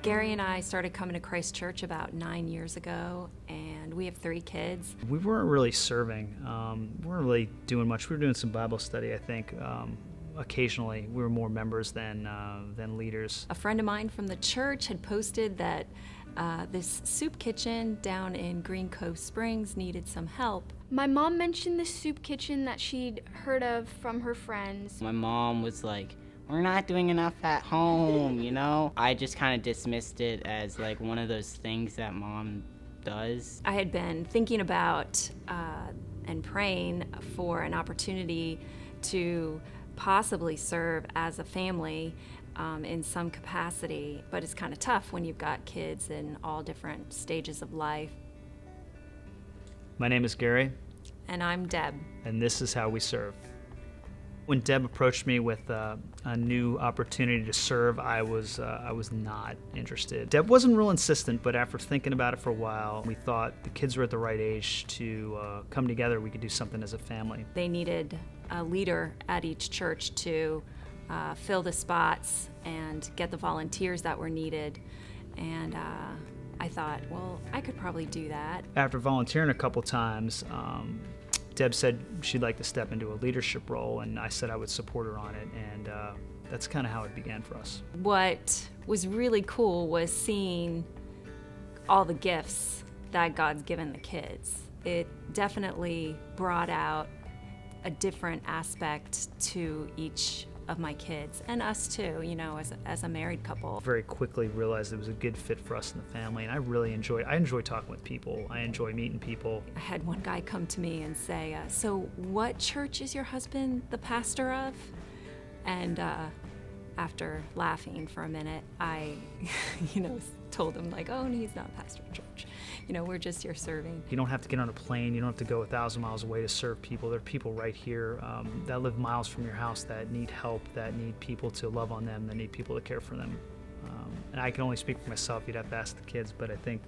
Gary and I started coming to Christ Church about 9 years ago, and we have 3 kids. We weren't really serving. We weren't really doing much. We were doing some Bible study, I think. Occasionally, we were more members than leaders. A friend of mine from the church had posted that this soup kitchen down in Green Cove Springs needed some help. My mom mentioned this soup kitchen that she'd heard of from her friends. My mom was like, we're not doing enough at home, you know? I just kind of dismissed it as like one of those things that mom does. I had been thinking about and praying for an opportunity to possibly serve as a family in some capacity, but it's kind of tough when you've got kids in all different stages of life. My name is Gary. And I'm Deb. And this is how we serve. When Deb approached me with a new opportunity to serve, I was not interested. Deb wasn't real insistent, but after thinking about it for a while, we thought the kids were at the right age to come together. We could do something as a family. They needed a leader at each church to fill the spots and get the volunteers that were needed. And I thought, well, I could probably do that. After volunteering a couple times, Deb said she'd like to step into a leadership role, and I said I would support her on it, and that's kind of how it began for us. What was really cool was seeing all the gifts that God's given the kids. It definitely brought out a different aspect to each of my kids, and us too, you know, as a married couple. Very quickly realized it was a good fit for us in the family, and I enjoy talking with people. I enjoy meeting people. I had one guy come to me and say, so what church is your husband the pastor of? And after laughing for a minute, I, told him like, oh, he's not pastor of church. We're just here serving. You don't have to get on a plane. You don't have to go 1,000 miles away to serve people. There are people right here that live miles from your house that need help, that need people to love on them, that need people to care for them. And I can only speak for myself. You'd have to ask the kids, but I think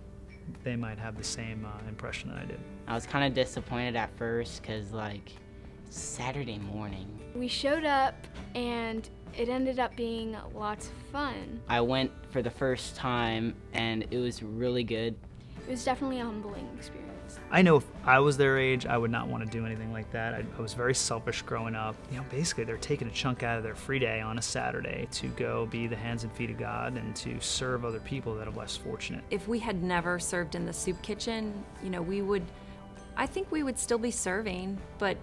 they might have the same impression that I did. I was kind of disappointed at first because, Saturday morning. We showed up and it ended up being lots of fun. I went for the first time and it was really good. It was definitely a humbling experience. I know if I was their age, I would not want to do anything like that. I was very selfish growing up. Basically they're taking a chunk out of their free day on a Saturday to go be the hands and feet of God and to serve other people that are less fortunate. If we had never served in the soup kitchen, I think we would still be serving, but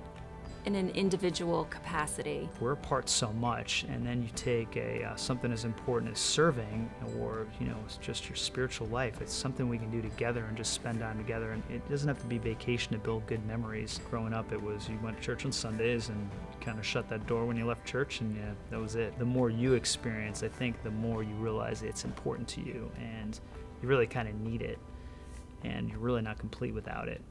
in an individual capacity. We're apart so much, and then you take something as important as serving, or it's just your spiritual life. It's something we can do together and just spend time together. And it doesn't have to be vacation to build good memories. Growing up, it was you went to church on Sundays and kind of shut that door when you left church, and that was it. The more you experience, I think, the more you realize it's important to you, and you really kind of need it, and you're really not complete without it.